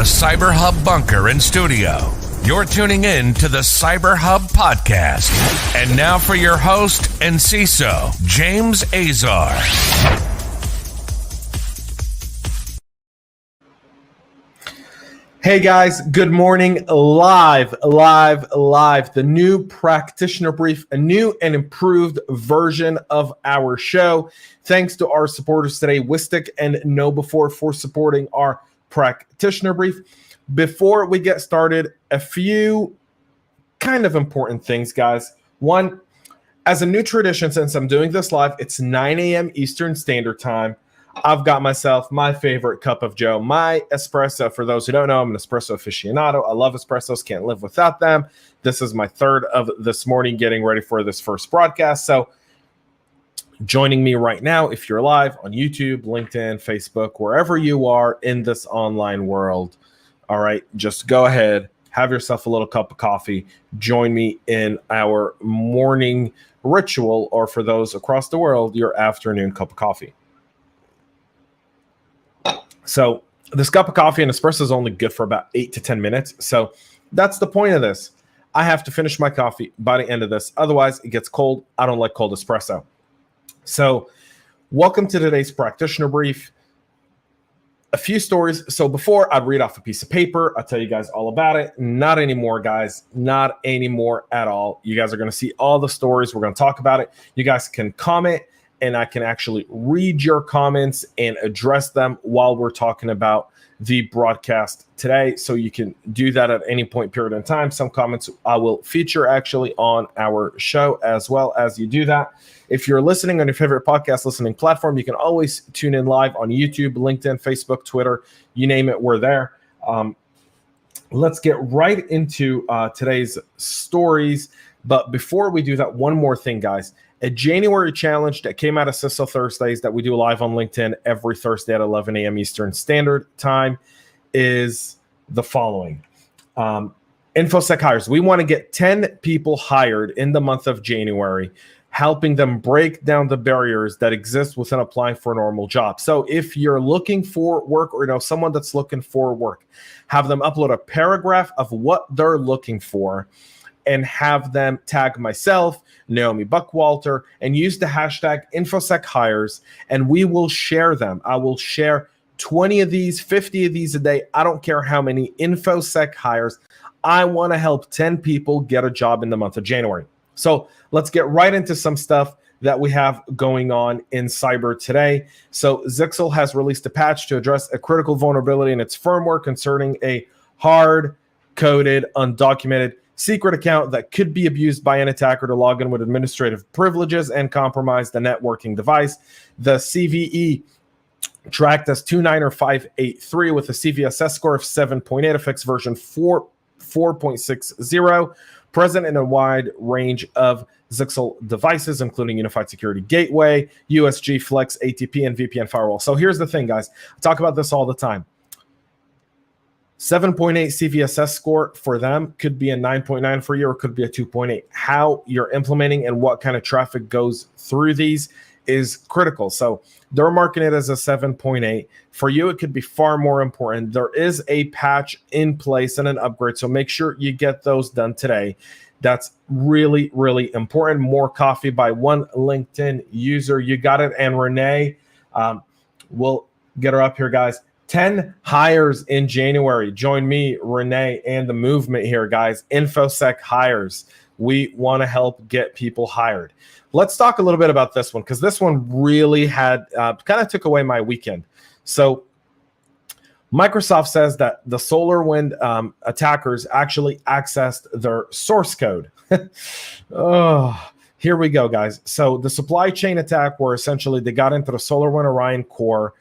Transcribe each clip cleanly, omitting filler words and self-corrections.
the CyberHub bunker and studio. You're tuning in to the CyberHub podcast. And now for your host and CISO, James Azar. Hey guys, good morning. Live. The new Practitioner Brief, a new and improved version of our show. Thanks to our supporters today, Wistic and KnowBe4 for supporting our Practitioner Brief. Before we get started, a few kind of important things, guys. One, as a new tradition, since I'm doing this live, it's 9 a.m. Eastern Standard Time. I've got myself my favorite cup of joe, my espresso. For those who don't know, I'm an espresso aficionado. I love espressos, can't live without them. This is my third of this morning, getting ready for this first broadcast. So joining me right now, if you're live on YouTube, LinkedIn, Facebook, wherever you are in this online world, all right, just go ahead, have yourself a little cup of coffee. Join me in our morning ritual, or for those across the world, your afternoon cup of coffee. So this cup of coffee and espresso is only good for about 8 to 10 minutes. So that's the point of this. I have to finish my coffee by the end of this. Otherwise, it gets cold. I don't like cold espresso. So welcome to today's Practitioner Brief. A few stories. So before I'd read off a piece of paper, I'll tell you guys all about it. Not anymore, guys. Not anymore at all. You guys are going to see all the stories. We're going to talk about it. You guys can comment, and I can actually read your comments and address them while we're talking about the broadcast today. So you can do that at any point period in time. Some comments I will feature actually on our show as well as you do that. If you're listening on your favorite podcast listening platform, you can always tune in live on YouTube, LinkedIn, Facebook, Twitter, you name it, we're there. Let's get right into today's stories. But before we do that, one more thing, guys. A January challenge that came out of CISO Thursdays that we do live on LinkedIn every Thursday at 11 a.m. Eastern Standard Time is the following. InfoSec hires. We want to get 10 people hired in the month of January, helping them break down the barriers that exist within applying for a normal job. So if you're looking for work, or someone that's looking for work, have them upload a paragraph of what they're looking for and have them tag myself, Naomi Buckwalter, and use the hashtag InfoSec hires, and we will share them. I will share 20 of these, 50 of these a day. I don't care how many InfoSec hires. I want to help 10 people get a job in the month of January. So let's get right into some stuff that we have going on in cyber today. So Zyxel has released a patch to address a critical vulnerability in its firmware concerning a hard-coded, undocumented secret account that could be abused by an attacker to log in with administrative privileges and compromise the networking device. The CVE tracked as 29583 with a CVSS score of 7.8, affects version 4.60, present in a wide range of Zyxel devices, including Unified Security Gateway, USG, Flex, ATP, and VPN firewall. So here's the thing, guys. I talk about this all the time. 7.8 CVSS score for them could be a 9.9 for you, or could be a 2.8. How you're implementing and what kind of traffic goes through these is critical. So they're marking it as a 7.8. For you, it could be far more important. There is a patch in place and an upgrade, so make sure you get those done today. That's really, really important. More coffee by one LinkedIn user. You got it. And Renee, we'll get her up here, guys. 10 hires in January. Join me, Renee, and the movement here, guys. InfoSec hires. We want to help get people hired. Let's talk a little bit about this one, because this one really had kind of took away my weekend. So Microsoft says that the SolarWinds attackers actually accessed their source code. Oh, here we go, guys. So the supply chain attack, where essentially they got into the SolarWinds Orion core,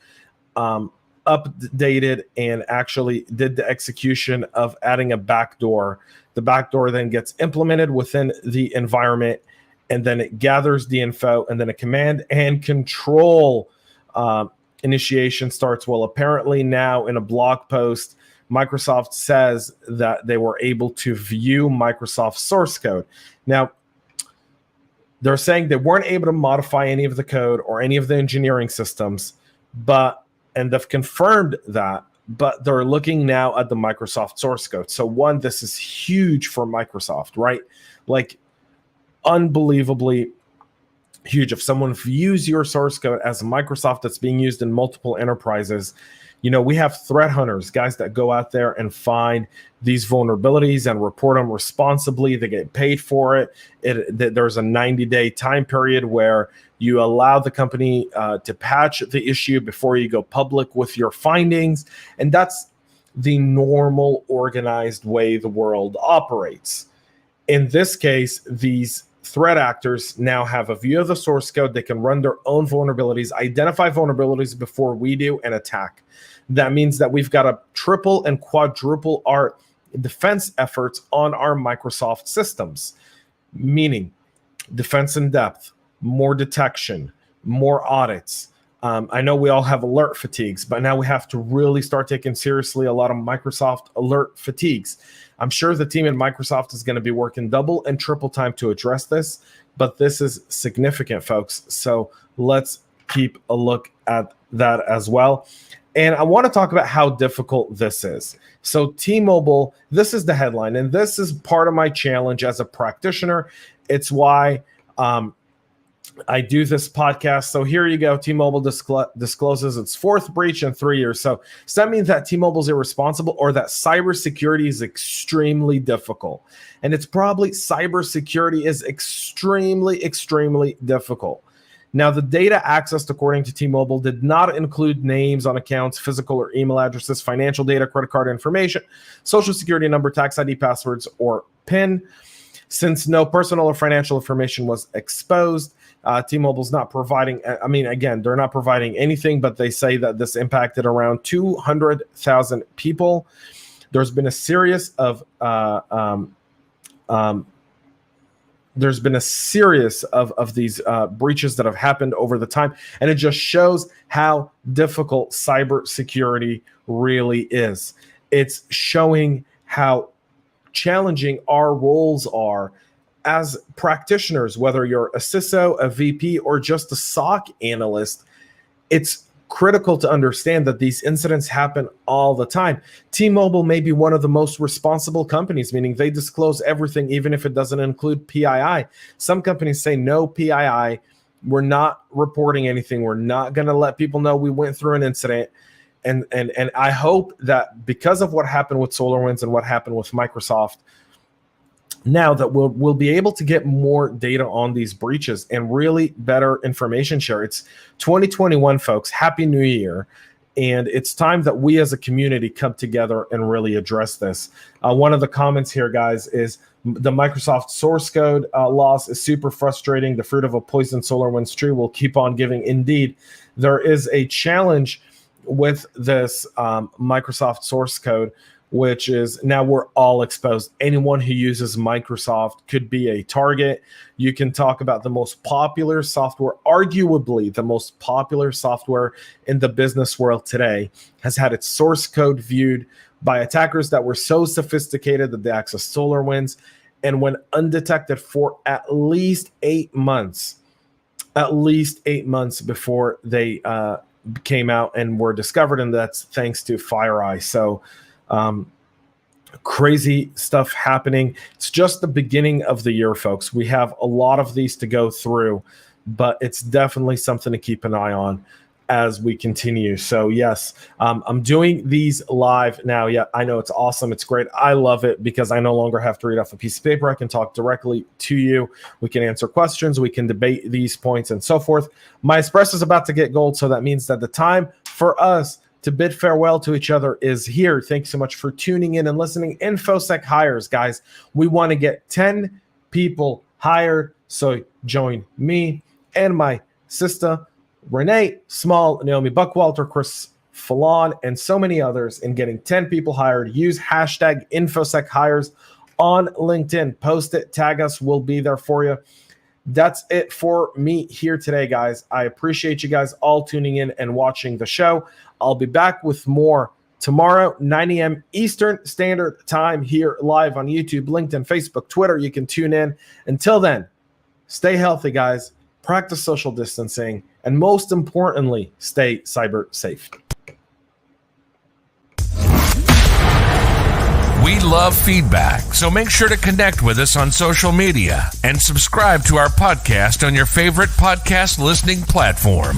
updated and actually did the execution of adding a backdoor. The backdoor then gets implemented within the environment, and then it gathers the info, and then a command and control initiation starts. Well, apparently now in a blog post, Microsoft says that they were able to view Microsoft's source code. Now, they're saying they weren't able to modify any of the code or any of the engineering systems, and they've confirmed that but they're looking now at the Microsoft source code. So one, this is huge for Microsoft, right? Like unbelievably huge. If someone views your source code as Microsoft that's being used in multiple enterprises, we have threat hunters, guys that go out there and find these vulnerabilities and report them responsibly. They get paid for it. There's a 90-day time period where you allow the company to patch the issue before you go public with your findings. And that's the normal, organized way the world operates. In this case, these threat actors now have a view of the source code. They can run their own vulnerabilities, identify vulnerabilities before we do, and attack. That means that we've got to triple and quadruple our defense efforts on our Microsoft systems, meaning defense in depth, more detection, more audits. I know we all have alert fatigues, but now we have to really start taking seriously a lot of Microsoft alert fatigues. I'm sure the team at Microsoft is going to be working double and triple time to address this, but this is significant, folks. So let's keep a look at that as well. And I want to talk about how difficult this is. So T-Mobile, this is the headline, and this is part of my challenge as a practitioner. It's why I do this podcast. So here you go. T-Mobile discloses its fourth breach in 3 years. So does that mean that T-Mobile is irresponsible or that cybersecurity is extremely difficult? And it's probably cybersecurity is extremely, extremely difficult. Now, the data accessed according to T-Mobile did not include names on accounts, physical or email addresses, financial data, credit card information, social security number, tax ID, passwords, or PIN. Since no personal or financial information was exposed, T-Mobile's not providing, again, they're not providing anything, but they say that this impacted around 200,000 people. There's been a series of these breaches that have happened over the time, and it just shows how difficult cybersecurity really is. It's showing how challenging our roles are as practitioners, whether you're a CISO, a VP, or just a SOC analyst. It's critical to understand that these incidents happen all the time. T-Mobile may be one of the most responsible companies, meaning they disclose everything, even if it doesn't include PII. Some companies say no PII. We're not reporting anything. We're not going to let people know we went through an incident. And I hope that because of what happened with SolarWinds and what happened with Microsoft, now that we'll be able to get more data on these breaches and really better information share. It's 2021, folks. Happy New Year. And it's time that we as a community come together and really address this. One of the comments here, guys, is the Microsoft source code loss is super frustrating. The fruit of a poisoned SolarWinds tree will keep on giving. Indeed, there is a challenge with this Microsoft source code, which is now we're all exposed. Anyone who uses Microsoft could be a target. You can talk about the most popular software, arguably the most popular software in the business world today, has had its source code viewed by attackers that were so sophisticated that they accessed SolarWinds and went undetected for at least 8 months. At least 8 months before they came out and were discovered, and that's thanks to FireEye. So crazy stuff happening. It's just the beginning of the year, folks. We have a lot of these to go through, but it's definitely something to keep an eye on as we continue. So yes, I'm doing these live now. Yeah, I know it's awesome. It's great. I love it because I no longer have to read off a piece of paper. I can talk directly to you. We can answer questions. We can debate these points and so forth. My espresso is about to get gold, so that means that the time for us to bid farewell to each other is here. Thanks so much for tuning in and listening. InfoSec hires, guys. We want to get 10 people hired. So join me and my sister, Renee Small, Naomi Buckwalter, Chris Fallon, and so many others in getting 10 people hired. Use hashtag InfoSec hires on LinkedIn. Post it, tag us. We'll be there for you. That's it for me here today, guys. I appreciate you guys all tuning in and watching the show. I'll be back with more tomorrow, 9 a.m. Eastern Standard Time here live on YouTube, LinkedIn, Facebook, Twitter. You can tune in. Until then, stay healthy, guys. Practice social distancing. And most importantly, stay cyber safe. We love feedback, so make sure to connect with us on social media and subscribe to our podcast on your favorite podcast listening platform.